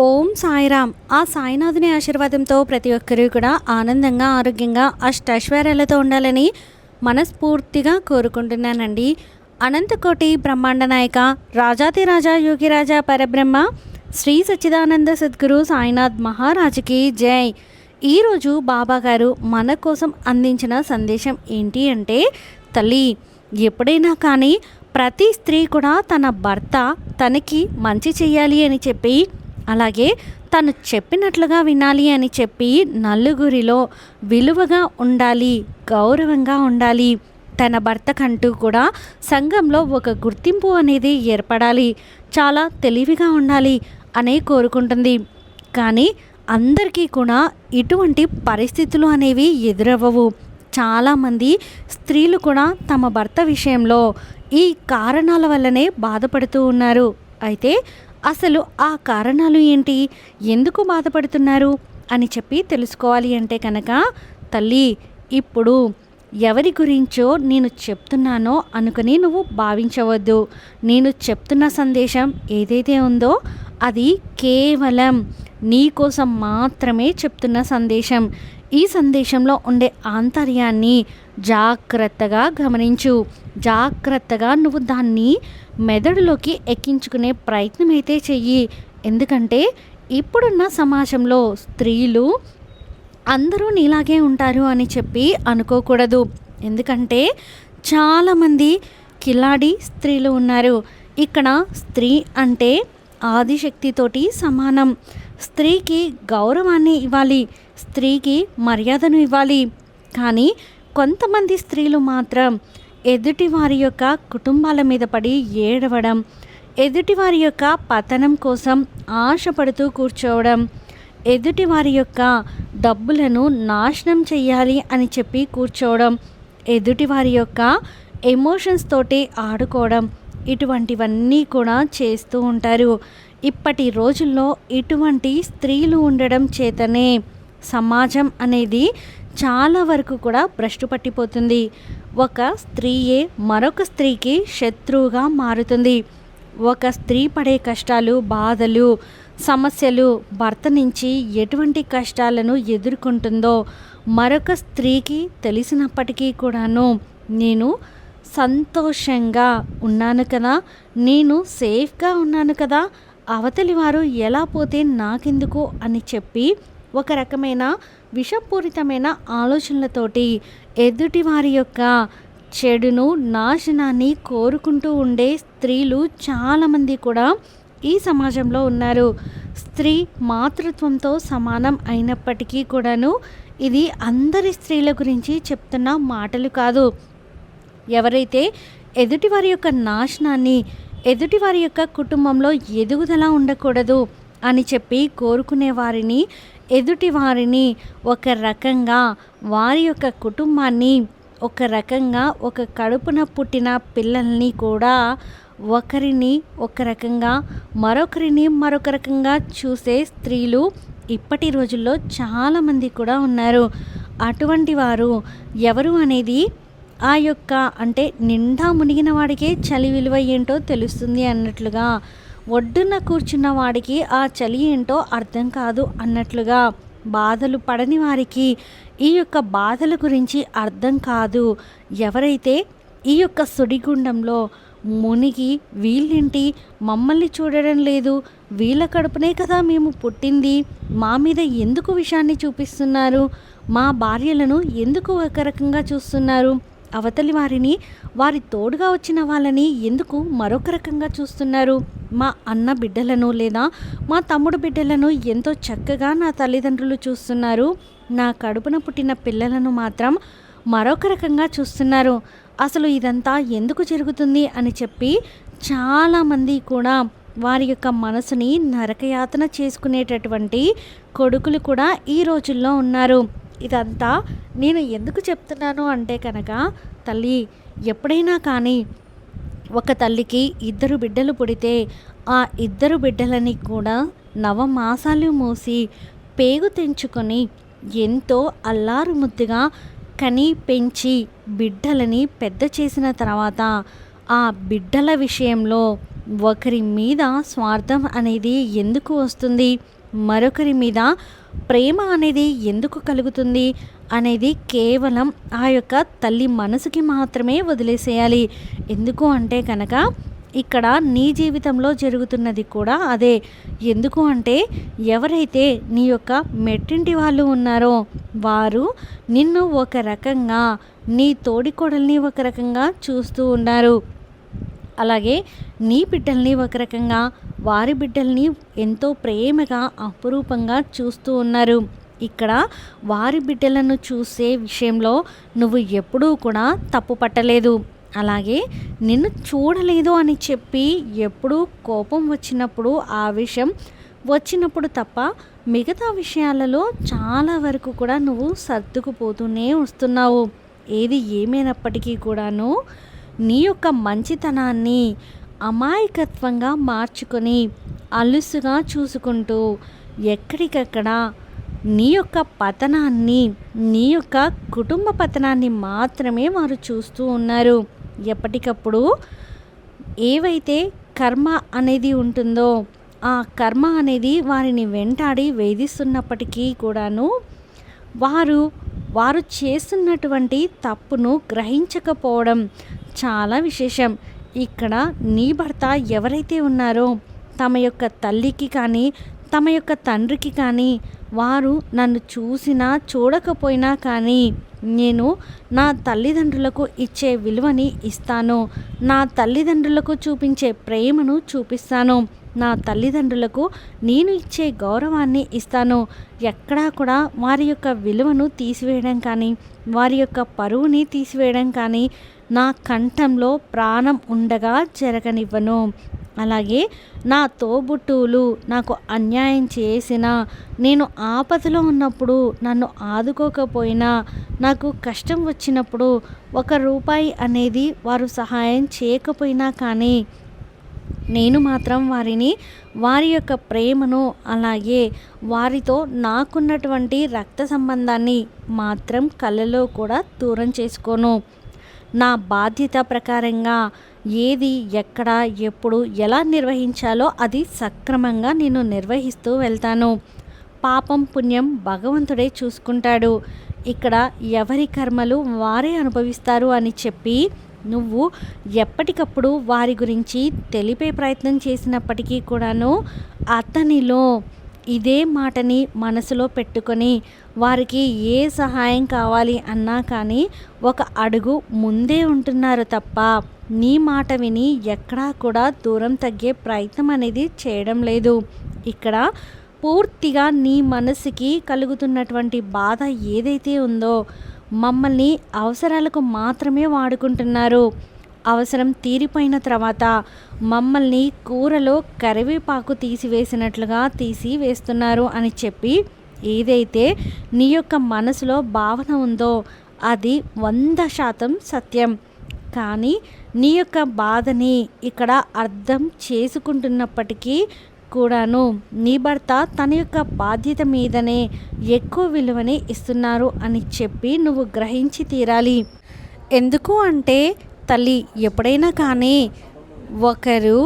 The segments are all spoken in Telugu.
ఓం సాయిరామ్. ఆ సాయినాథుని ఆశీర్వాదంతో ప్రతి ఒక్కరూ కూడా ఆనందంగా, ఆరోగ్యంగా, అష్టైశ్వర్యాలతో ఉండాలని మనస్ఫూర్తిగా కోరుకుంటున్నానండి. అనంతకోటి బ్రహ్మాండ నాయక, రాజాతిరాజా యోగిరాజా పరబ్రహ్మ శ్రీ సచ్చిదానంద సద్గురు సాయినాథ్ మహారాజుకి జై. ఈరోజు బాబా గారు మన కోసం అందించిన సందేశం ఏంటి అంటే, తల్లి, ఎప్పుడైనా కానీ ప్రతి స్త్రీ కూడా తన భర్త తనకి మంచి చెయ్యాలి అని చెప్పి, అలాగే తను చెప్పినట్లుగా వినాలి అని చెప్పి నలుగురిలో విలువగా ఉండాలి, గౌరవంగా ఉండాలి, తన భర్తకంటూ కూడా సంఘంలో ఒక గుర్తింపు అనేది ఏర్పడాలి, చాలా తెలివిగా ఉండాలి అనే కోరుకుంటుంది. కానీ అందరికీ కూడా ఇటువంటి పరిస్థితులు అనేవి ఎదురవ్వవు. చాలామంది స్త్రీలు కూడా తమ భర్త విషయంలో ఈ కారణాల వల్లనే బాధపడుతూ ఉన్నారు. అయితే అసలు ఆ కారణాలు ఏంటి, ఎందుకు బాధపడుతున్నారు అని చెప్పి తెలుసుకోవాలి అంటే కనుక, తల్లి, ఇప్పుడు ఎవరి గురించో నేను చెప్తున్నానో అనుకుని నువ్వు భావించవద్దు. నేను చెప్తున్న సందేశం ఏదైతే ఉందో అది కేవలం నీ కోసం మాత్రమే చెప్తున్న సందేశం. ఈ సందేశంలో ఉండే ఆంతర్యాన్ని జాగ్రత్తగా గమనించు. జాగ్రత్తగా నువ్వు దాన్ని మెదడులోకి ఎక్కించుకునే ప్రయత్నం అయితే చెయ్యి. ఎందుకంటే ఇప్పుడున్న సమాజంలో స్త్రీలు అందరూ నీలాగే ఉంటారు అని చెప్పి అనుకోకూడదు. ఎందుకంటే చాలామంది కిలాడి స్త్రీలు ఉన్నారు. ఇక్కడ స్త్రీ అంటే ఆదిశక్తితోటి సమానం. స్త్రీకి గౌరవాన్ని ఇవ్వాలి, స్త్రీకి మర్యాదను ఇవ్వాలి. కానీ కొంతమంది స్త్రీలు మాత్రం ఎదుటి వారి యొక్క కుటుంబాల మీద పడి ఏడవడం, ఎదుటి వారి యొక్క పతనం కోసం ఆశపడుతూ కూర్చోవడం, ఎదుటి వారి యొక్క డబ్బులను నాశనం చెయ్యాలి అని చెప్పి కూర్చోవడం, ఎదుటి వారి యొక్క ఎమోషన్స్ తోటి ఆడుకోవడం, ఇటువంటివన్నీ కూడా చేస్తూ ఉంటారు. ఇప్పటి రోజుల్లో ఇటువంటి స్త్రీలు ఉండడం చేతనే సమాజం అనేది చాలా వరకు కూడా భ్రష్టు పట్టిపోతుంది. ఒక స్త్రీయే మరొక స్త్రీకి శత్రువుగా మారుతుంది. ఒక స్త్రీ పడే కష్టాలు, బాధలు, సమస్యలు, భర్త నుంచి ఎటువంటి కష్టాలను ఎదుర్కొంటుందో మరొక స్త్రీకి తెలిసినప్పటికీ కూడాను, నేను సంతోషంగా ఉన్నాను కదా, నేను సేఫ్గా ఉన్నాను కదా, అవతలి వారు ఎలా పోతే నాకెందుకు అని చెప్పి ఒక రకమైన విషపూరితమైన ఆలోచనలతోటి ఎదుటి వారి యొక్క చెడును, నాశనాన్ని కోరుకుంటూ ఉండే స్త్రీలు చాలామంది కూడా ఈ సమాజంలో ఉన్నారు. స్త్రీ మాతృత్వంతో సమానం అయినప్పటికీ కూడాను ఇది అందరి స్త్రీల గురించి చెప్తున్న మాటలు కాదు. ఎవరైతే ఎదుటి వారి యొక్క నాశనాన్ని, ఎదుటి వారి యొక్క కుటుంబంలో ఎదుగుదల ఉండకూడదు అని చెప్పి కోరుకునే వారిని, ఎదుటి వారిని ఒక రకంగా, వారి యొక్క కుటుంబాన్ని ఒక రకంగా, ఒక కడుపున పుట్టిన పిల్లల్ని కూడా ఒకరిని ఒక రకంగా, మరొకరిని మరొక రకంగా చూసే స్త్రీలు ఇప్పటి రోజుల్లో చాలామంది కూడా ఉన్నారు. అటువంటి వారు ఎవరు అనేది ఆ యొక్క అంటే నిండా మునిగిన వాడికే చలి విలువ ఏంటో తెలుస్తుంది అన్నట్లుగా, ఒడ్డున కూర్చున్న వాడికి ఆ చలి ఏంటో అర్థం కాదు అన్నట్లుగా, బాధలు పడని వారికి ఈ యొక్క బాధల గురించి అర్థం కాదు. ఎవరైతే ఈ యొక్క సుడిగుండంలో మునిగి వీళ్ళేంటి మమ్మల్ని చూడడం లేదు, వీళ్ళ కడుపునే కదా మేము పుట్టింది, మా మీద ఎందుకు విషయాన్ని చూపిస్తున్నారు, మా భార్యలను ఎందుకు ఒక రకంగా చూస్తున్నారు, అవతలి వారిని, వారి తోడుగా వచ్చిన వాళ్ళని ఎందుకు మరొక రకంగా చూస్తున్నారు, మా అన్న బిడ్డలను లేదా మా తమ్ముడు బిడ్డలను ఎంతో చక్కగా నా తల్లిదండ్రులు చూస్తున్నారు, నా కడుపున పుట్టిన పిల్లలను మాత్రం మరొక రకంగా చూస్తున్నారు, అసలు ఇదంతా ఎందుకు జరుగుతుంది అని చెప్పి చాలామంది కూడా వారి యొక్క మనసుని నరకయాతన చేసుకునేటటువంటి కొడుకులు కూడా ఈ రోజుల్లో ఉన్నారు. ఇదంతా నేను ఎందుకు చెప్తున్నాను అంటే కనుక, తల్లి, ఎప్పుడైనా కానీ ఒక తల్లికి ఇద్దరు బిడ్డలు పుడితే ఆ ఇద్దరు బిడ్డలని కూడా నవమాసాలు మోసి పేగు తెంచుకొని ఎంతో అల్లారు ముద్దుగా కని పెంచి బిడ్డలని పెద్ద చేసిన తర్వాత ఆ బిడ్డల విషయంలో ఒకరి మీద స్వార్థం అనేది ఎందుకు వస్తుంది, మరొకరి మీద ప్రేమ అనేది ఎందుకు కలుగుతుంది అనేది కేవలం ఆ యొక్క తల్లి మనసుకి మాత్రమే వదిలేసేయాలి. ఎందుకు అంటే కనుక ఇక్కడ నీ జీవితంలో జరుగుతున్నది కూడా అదే. ఎందుకు అంటే ఎవరైతే నీ యొక్క మెట్టింటి వాళ్ళు ఉన్నారో వారు నిన్ను ఒక రకంగా, నీ తోడికోడల్ని ఒక రకంగా చూస్తూ ఉన్నారు. అలాగే నీ బిడ్డల్ని ఒక రకంగా, వారి బిడ్డల్ని ఎంతో ప్రేమగా అపురూపంగా చూస్తూ ఉన్నారు. ఇక్కడ వారి బిడ్డలను చూసే విషయంలో నువ్వు ఎప్పుడూ కూడా తప్పు పట్టలేదు. అలాగే నిన్ను చూడలేదు అని చెప్పి ఎప్పుడూ కోపం వచ్చినప్పుడు, ఆవేశం వచ్చినప్పుడు తప్ప మిగతా విషయాలలో చాలా వరకు కూడా నువ్వు సర్దుకుపోతూనే వస్తున్నావు. ఏది ఏమైనప్పటికీ కూడాను నీ యొక్క మంచితనాన్ని అమాయకత్వంగా మార్చుకొని అలుసుగా చూసుకుంటూ ఎక్కడికక్కడ నీ యొక్క పతనాన్ని, నీ యొక్క కుటుంబ పతనాన్ని మాత్రమే వారు చూస్తూ ఉన్నారు. ఎప్పటికప్పుడు ఏవైతే కర్మ అనేది ఉంటుందో ఆ కర్మ అనేది వారిని వెంటాడి వేధిస్తున్నప్పటికీ కూడాను వారు చేస్తున్నటువంటి తప్పును గ్రహించకపోవడం చాలా విశేషం. ఇక్కడ నీ భర్త ఎవరైతే ఉన్నారో తమ యొక్క తల్లికి కానీ, తమ యొక్క తండ్రికి కానీ, వారు నన్ను చూసినా చూడకపోయినా కానీ నేను నా తల్లిదండ్రులకు ఇచ్చే విలువని ఇస్తాను, నా తల్లిదండ్రులకు చూపించే ప్రేమను చూపిస్తాను, నా తల్లిదండ్రులకు నేను ఇచ్చే గౌరవాన్ని ఇస్తాను. ఎక్కడా కూడా వారి యొక్క విలువను తీసివేయడం కానీ, వారి యొక్క పరువుని తీసివేయడం కానీ నా కంఠంలో ప్రాణం ఉండగా జరగనివ్వను. అలాగే నా తోబుట్టువులు నాకు అన్యాయం చేసినా, నేను ఆపదలో ఉన్నప్పుడు నన్ను ఆదుకోకపోయినా, నాకు కష్టం వచ్చినప్పుడు ₹1 అనేది వారు సహాయం చేయకపోయినా కానీ నేను మాత్రం వారి యొక్క ప్రేమను, అలాగే వారితో నాకున్నటువంటి రక్త సంబంధాన్ని మాత్రం కళ్ళలో కూడా దూరం చేసుకోను. నా బాధ్యత ప్రకారంగా ఏది, ఎక్కడ, ఎప్పుడు, ఎలా నిర్వహించాలో అది సక్రమంగా నేను నిర్వహిస్తూ వెళ్తాను. పాపం పుణ్యం భగవంతుడే చూసుకుంటాడు. ఇక్కడ ఎవరి కర్మలు వారే అనుభవిస్తారు అని చెప్పి నువ్వు ఎప్పటికప్పుడు వారి గురించి తెలిపే ప్రయత్నం చేసినప్పటికీ కూడాను అతనిలో ఇదే మాటని మనసులో పెట్టుకొని వారికి ఏ సహాయం కావాలి అన్నా కానీ ఒక అడుగు ముందే ఉంటున్నారు తప్ప నీ మాట విని ఎక్కడా కూడా దూరం తగ్గే ప్రయత్నం అనేది చేయడం లేదు. ఇక్కడ పూర్తిగా నీ మనసుకి కలుగుతున్నటువంటి బాధ ఏదైతే ఉందో, మమ్మల్ని అవసరాలకు మాత్రమే వాడుకుంటున్నారు, అవసరం తీరిపోయిన తర్వాత మమ్మల్ని కూరలో కరివేపాకు తీసివేసినట్లుగా తీసివేస్తున్నారు అని చెప్పి ఏదైతే నీ యొక్క మనసులో భావన ఉందో అది 100% సత్యం. కానీ నీ యొక్క బాధని ఇక్కడ అర్థం చేసుకుంటున్నప్పటికీ కూడాను నీ భర్త తన యొక్క బాధ్యత మీదనే ఎక్కువ విలువని ఇస్తున్నారు అని చెప్పి నువ్వు గ్రహించి తీరాలి. ఎందుకు అంటే తల్లి, ఎప్పుడైనా కానీ ఒకరు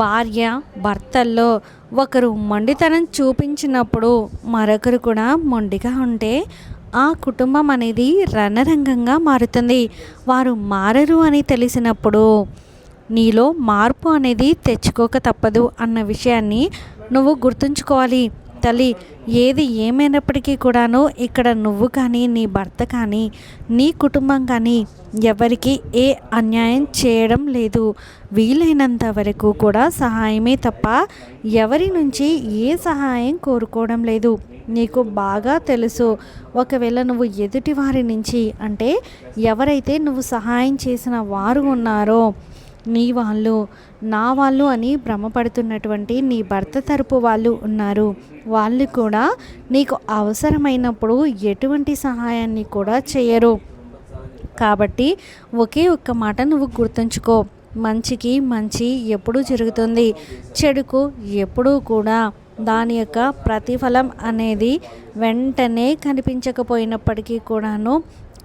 భార్య భర్తల్లో ఒకరు మొండితనం చూపించినప్పుడు మరొకరు కూడా మొండిగా ఉంటే ఆ కుటుంబం అనేది రణరంగంగా మారుతుంది. వారు మారరు అని తెలిసినప్పుడు నీలో మార్పు అనేది తెచ్చుకోక తప్పదు అన్న విషయాన్ని నువ్వు గుర్తుంచుకోవాలి తల్లి. ఏది ఏమైనప్పటికీ కూడాను ఇక్కడ నువ్వు కానీ, నీ భర్త కానీ, నీ కుటుంబం కానీ ఎవరికి ఏ అన్యాయం చేయడం లేదు. వీలైనంత వరకు కూడా సహాయమే తప్ప ఎవరి నుంచి ఏ సహాయం కోరుకోవడం లేదు. నీకు బాగా తెలుసు, ఒకవేళ నువ్వు ఎదుటి వారి నుంచి అంటే ఎవరైతే నువ్వు సహాయం చేసిన వారు ఉన్నారో నీ వాళ్ళు, నా వాళ్ళు అని భ్రమపడుతున్నటువంటి నీ భర్త తరపు వాళ్ళు ఉన్నారు. వాళ్ళు కూడా నీకు అవసరమైనప్పుడు ఎటువంటి సహాయాన్ని కూడా చేయరు. కాబట్టి ఒకే ఒక్క మాట నువ్వు గుర్తుంచుకో, మంచికి మంచి ఎప్పుడూ జరుగుతుంది, చెడుకు ఎప్పుడూ కూడా దాని యొక్క ప్రతిఫలం అనేది వెంటనే కనిపించకపోయినప్పటికీ కూడాను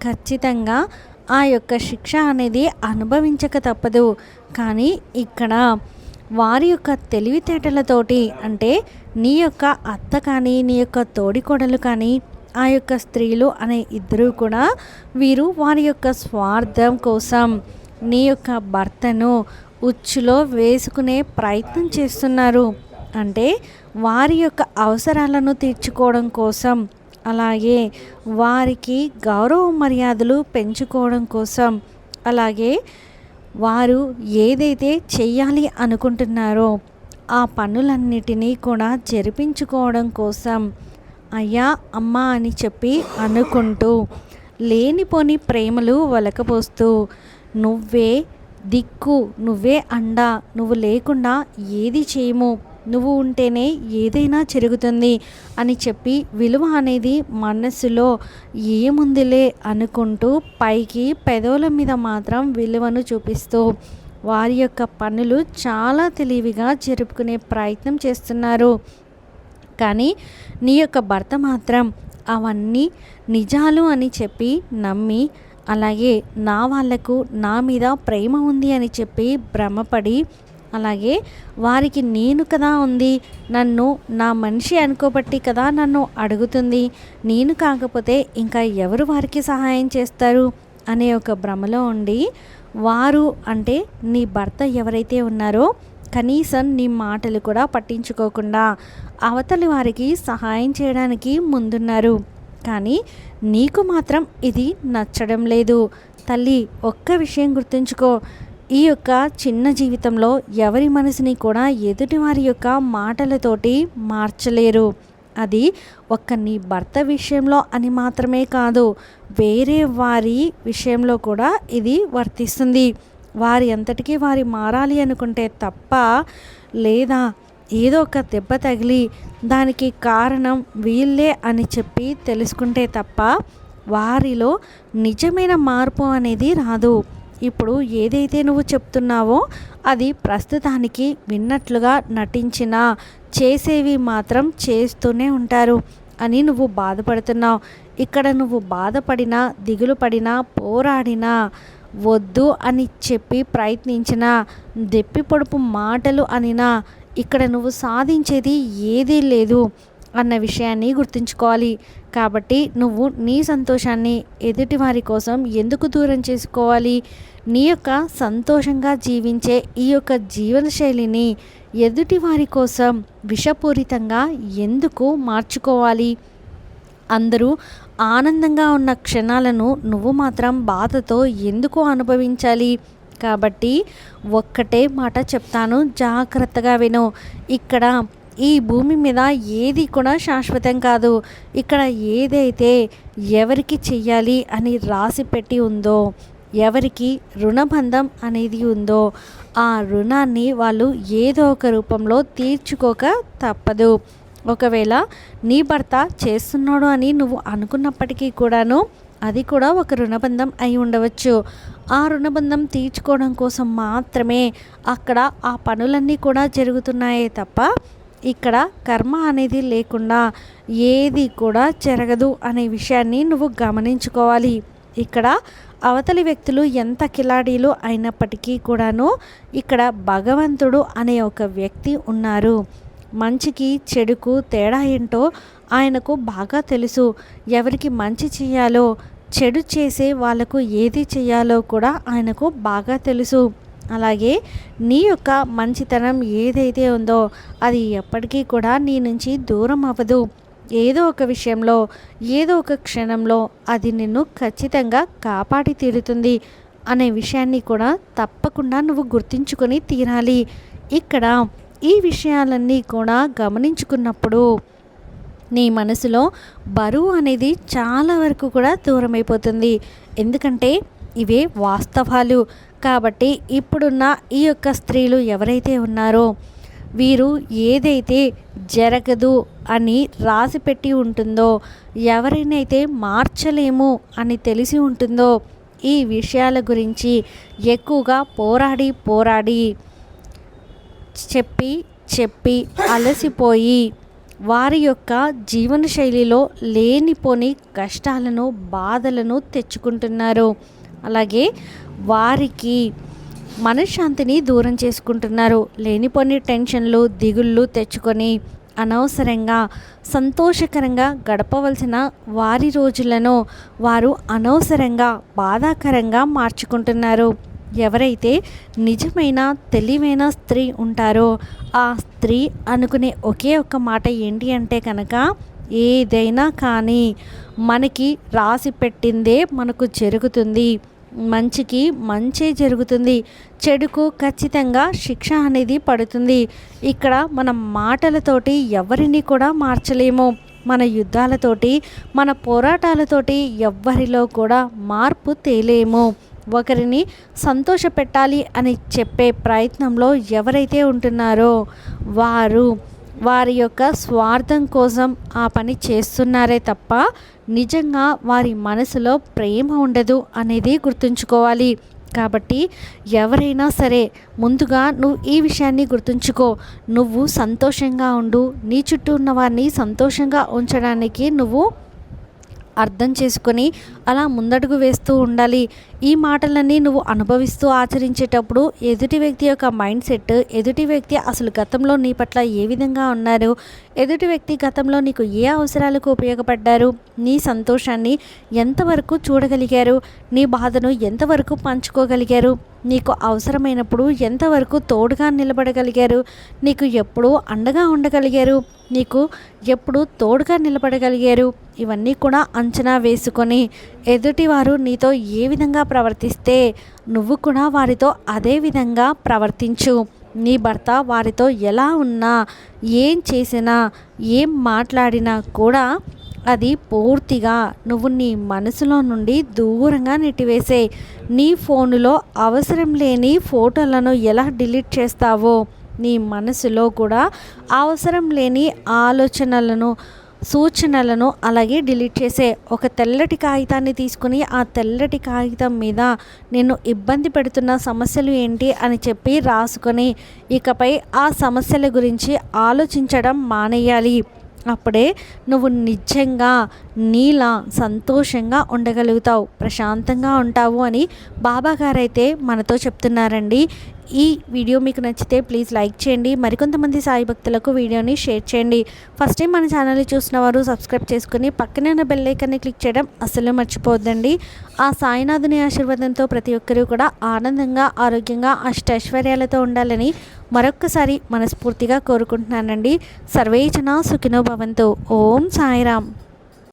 ఖచ్చితంగా ఆ యొక్క శిక్ష అనేది అనుభవించక తప్పదు. కానీ ఇక్కడ వారి యొక్క తెలివితేటలతోటి, అంటే నీ యొక్క అత్త కానీ నీ యొక్క తోడికోడలు కానీ ఆ యొక్క స్త్రీలు అనే ఇద్దరు కూడా వీరు వారి యొక్క స్వార్థం కోసం నీ యొక్క భర్తను ఉచ్చులో వేసుకునే ప్రయత్నం చేస్తున్నారు. అంటే వారి యొక్క అవసరాలను తీర్చుకోవడం కోసం, అలాగే వారికి గౌరవ మర్యాదలు పెంచుకోవడం కోసం, అలాగే వారు ఏదైతే చెయ్యాలి అనుకుంటున్నారో ఆ పనులన్నిటినీ కూడా జరిపించుకోవడం కోసం అయ్యా అమ్మ అని చెప్పి అనుకుంటూ లేనిపోని ప్రేమలు ఒలకపోస్తూ నువ్వే దిక్కు, నువ్వే అండ, నువ్వు లేకుండా ఏది చేయము, నువ్వు ఉంటేనే ఏదైనా జరుగుతుంది అని చెప్పి విలువ అనేది మనసులో ఏముందిలే అనుకుంటూ పైకి పెదవుల మీద మాత్రం విలువను చూపిస్తూ వారి యొక్క పనులు చాలా తెలివిగా జరుపుకునే ప్రయత్నం చేస్తున్నారు. కానీ నీ యొక్క భర్త మాత్రం అవన్నీ నిజాలు అని చెప్పి నమ్మి, అలాగే నా వాళ్లకు నా మీద ప్రేమ ఉంది అని చెప్పి భ్రమపడి, అలాగే వారికి నేను కదా ఉంది, నన్ను నా మనిషి అనుకోబట్టి కదా నన్ను అడుగుతుంది, నేను కాకపోతే ఇంకా ఎవరు వారికి సహాయం చేస్తారు అనే ఒక భ్రమలో ఉండి, వారు అంటే నీ భర్త ఎవరైతే ఉన్నారో కనీసం నీ మాటలు కూడా పట్టించుకోకుండా అవతలి వారికి సహాయం చేయడానికి ముందున్నారు. కానీ నీకు మాత్రం ఇది నచ్చడం లేదు. తల్లి, ఒక్క విషయం గుర్తుంచుకో, ఈ యొక్క చిన్న జీవితంలో ఎవరి మనసుని కూడా ఎదుటివారి యొక్క మాటలతోటి మార్చలేరు. అది ఒక్క నీ భర్త విషయంలో అని మాత్రమే కాదు, వేరే వారి విషయంలో కూడా ఇది వర్తిస్తుంది. వారి అంతటికీ వారి మారాలి అనుకుంటే తప్ప, లేదా ఏదో ఒక దెబ్బ తగిలి దానికి కారణం వీళ్ళే అని చెప్పి తెలుసుకుంటే తప్ప వారిలో నిజమైన మార్పు అనేది రాదు. ఇప్పుడు ఏదైతే నువ్వు చెప్తున్నావో అది ప్రస్తుతానికి విన్నట్లుగా నటించినా చేసేవి మాత్రం చేస్తూనే ఉంటారు అని నువ్వు బాధపడుతున్నావు. ఇక్కడ నువ్వు బాధపడినా, దిగులు పడినా, పోరాడినా, వద్దు అని చెప్పి ప్రయత్నించినా, దెప్పి పొడుపు మాటలు అనినా ఇక్కడ నువ్వు సాధించేది ఏదీ లేదు అన్న విషయాన్ని గుర్తుంచుకోవాలి. కాబట్టి నువ్వు నీ సంతోషాన్ని ఎదుటివారి కోసం ఎందుకు దూరం చేసుకోవాలి? నీ యొక్క సంతోషంగా జీవించే ఈ యొక్క జీవనశైలిని ఎదుటివారి కోసం విషపూరితంగా ఎందుకు మార్చుకోవాలి? అందరూ ఆనందంగా ఉన్న క్షణాలను నువ్వు మాత్రం బాధతో ఎందుకు అనుభవించాలి? కాబట్టి ఒక్కటే మాట చెప్తాను, జాగ్రత్తగా విను. ఇక్కడ ఈ భూమి మీద ఏది కూడా శాశ్వతం కాదు. ఇక్కడ ఏదైతే ఎవరికి చెయ్యాలి అని రాసి పెట్టి ఉందో, ఎవరికి రుణబంధం అనేది ఉందో ఆ రుణాన్ని వాళ్ళు ఏదో ఒక రూపంలో తీర్చుకోక తప్పదు. ఒకవేళ నీ భర్త చేస్తున్నాడు అని నువ్వు అనుకున్నప్పటికీ కూడాను అది కూడా ఒక రుణబంధం అయి ఉండవచ్చు. ఆ రుణబంధం తీర్చుకోవడం కోసం మాత్రమే అక్కడ ఆ పనులన్నీ కూడా జరుగుతున్నాయే తప్ప ఇక్కడ కర్మ అనేది లేకుండా ఏది కూడా జరగదు అనే విషయాన్ని నువ్వు గమనించుకోవాలి. ఇక్కడ అవతలి వ్యక్తులు ఎంత కిలాడీలు అయినప్పటికీ కూడాను ఇక్కడ భగవంతుడు అనే ఒక వ్యక్తి ఉన్నారు. మంచికి చెడుకు తేడా ఏంటో ఆయనకు బాగా తెలుసు. ఎవరికి మంచి చేయాలో, చెడు చేసే వాళ్ళకు ఏది చేయాలో కూడా ఆయనకు బాగా తెలుసు. అలాగే నీ యొక్క మంచితనం ఏదైతే ఉందో అది ఎప్పటికీ కూడా నీ నుంచి దూరం అవ్వదు. ఏదో ఒక విషయంలో, ఏదో ఒక క్షణంలో అది నిన్ను ఖచ్చితంగా కాపాడి తీరుతుంది అనే విషయాన్ని కూడా తప్పకుండా నువ్వు గుర్తించుకొని తీరాలి. ఇక్కడ ఈ విషయాలన్నీ కూడా గమనించుకున్నప్పుడు నీ మనసులో బరువు అనేది చాలా వరకు కూడా దూరమైపోతుంది. ఎందుకంటే ఇవే వాస్తవాలు. కాబట్టి ఇప్పుడున్న ఈ యొక్క స్త్రీలు ఎవరైతే ఉన్నారో వీరు ఏదైతే జరగదు అని రాసిపెట్టి ఉంటుందో, ఎవరినైతే మార్చలేము అని తెలిసి ఉంటుందో ఈ విషయాల గురించి ఎక్కువగా పోరాడి చెప్పి అలసిపోయి వారి యొక్క జీవనశైలిలో లేనిపోని కష్టాలను, బాధలను తెచ్చుకుంటున్నారు. అలాగే వారికి మనశ్శాంతిని దూరం చేసుకుంటున్నారు. లేనిపోని టెన్షన్లు, దిగుళ్ళు తెచ్చుకొని అనవసరంగా సంతోషకరంగా గడపవలసిన వారి రోజులను వారు అనవసరంగా బాధాకరంగా మార్చుకుంటున్నారు. ఎవరైతే నిజమైన తెలివైన స్త్రీ ఉంటారో ఆ స్త్రీ అనుకునే ఒకే ఒక్క మాట ఏంటి అంటే కనుక, ఏదైనా కానీ మనకి రాసి పెట్టిందే మనకు జరుగుతుంది, మంచికి మంచే జరుగుతుంది, చెడుకు ఖచ్చితంగా శిక్ష అనేది పడుతుంది. ఇక్కడ మన మాటలతోటి ఎవరిని కూడా మార్చలేము. మన యుద్ధాలతోటి, మన పోరాటాలతోటి ఎవ్వరిలో కూడా మార్పు తేలేము. ఒకరిని సంతోషపెట్టాలి అని చెప్పే ప్రయత్నంలో ఎవరైతే ఉంటున్నారో వారి యొక్క స్వార్థం కోసం ఆ పని చేస్తున్నారే తప్ప నిజంగా వారి మనసులో ప్రేమ ఉండదు అనేది గుర్తుంచుకోవాలి. కాబట్టి ఎవరైనా సరే ముందుగా నువ్వు ఈ విషయాన్ని గుర్తుంచుకో. నువ్వు సంతోషంగా ఉండు. నీ చుట్టూ ఉన్న వారిని సంతోషంగా ఉంచడానికి నువ్వు అర్థం చేసుకొని అలా ముందడుగు వేస్తూ ఉండాలి. ఈ మాటలన్నీ నువ్వు అనుభవిస్తూ ఆచరించేటప్పుడు ఎదుటి వ్యక్తి యొక్క మైండ్ సెట్, ఎదుటి వ్యక్తి అసలు గతంలో నీ పట్ల ఏ విధంగా ఉన్నారు, ఎదుటి వ్యక్తి గతంలో నీకు ఏ అవసరాలకు ఉపయోగపడ్డారు, నీ సంతోషాన్ని ఎంతవరకు చూడగలిగారు, నీ బాధను ఎంతవరకు పంచుకోగలిగారు, నీకు అవసరమైనప్పుడు ఎంతవరకు తోడుగా నిలబడగలిగారు, నీకు ఎప్పుడు అండగా ఉండగలిగారు, నీకు ఎప్పుడు తోడుగా నిలబడగలిగారు, ఇవన్నీ కూడా అంచనా వేసుకొని ఎదుటివారు నీతో ఏ విధంగా ప్రవర్తిస్తే నువ్వు కూడా వారితో అదే విధంగా ప్రవర్తించు. నీ భర్త వారితో ఎలా ఉన్నా, ఏం చేసినా, ఏం మాట్లాడినా కూడా అది పూర్తిగా నువ్వు నీ మనసులో నుండి దూరంగా నెట్టివేసే. నీ ఫోనులో అవసరం లేని ఫోటోలను ఎలా డిలీట్ చేస్తావో నీ మనసులో కూడా అవసరం లేని ఆలోచనలను, సూచనలను అలాగే డిలీట్ చేసే. ఒక తెల్లటి కాగితాన్ని తీసుకుని ఆ తెల్లటి కాగితం మీద నిన్ను ఇబ్బంది పెడుతున్న సమస్యలు ఏంటి అని చెప్పి రాసుకొని ఇకపై ఆ సమస్యల గురించి ఆలోచించడం మానేయాలి. అప్పుడే నువ్వు నిజంగా నీలా సంతోషంగా ఉండగలుగుతావు, ప్రశాంతంగా ఉంటావు అని బాబాగారైతే మనతో చెప్తున్నారండి. ఈ వీడియో మీకు నచ్చితే ప్లీజ్ లైక్ చేయండి. మరికొంతమంది సాయి భక్తులకు వీడియోని షేర్ చేయండి. ఫస్ట్ టైం మన ఛానల్ని చూసిన వారు సబ్స్క్రైబ్ చేసుకుని పక్కనే ఉన్న బెల్ ఐకాన్ని క్లిక్ చేయడం అస్సలు మర్చిపోవద్దండి. ఆ సాయినాథుని ఆశీర్వాదంతో ప్రతి ఒక్కరూ కూడా ఆనందంగా, ఆరోగ్యంగా, అష్టైశ్వర్యాలతో ఉండాలని మరొక్కసారి మనస్ఫూర్తిగా కోరుకుంటున్నానండి. సర్వే జనా సుఖినో భవంతు. ఓం సాయిరామ్.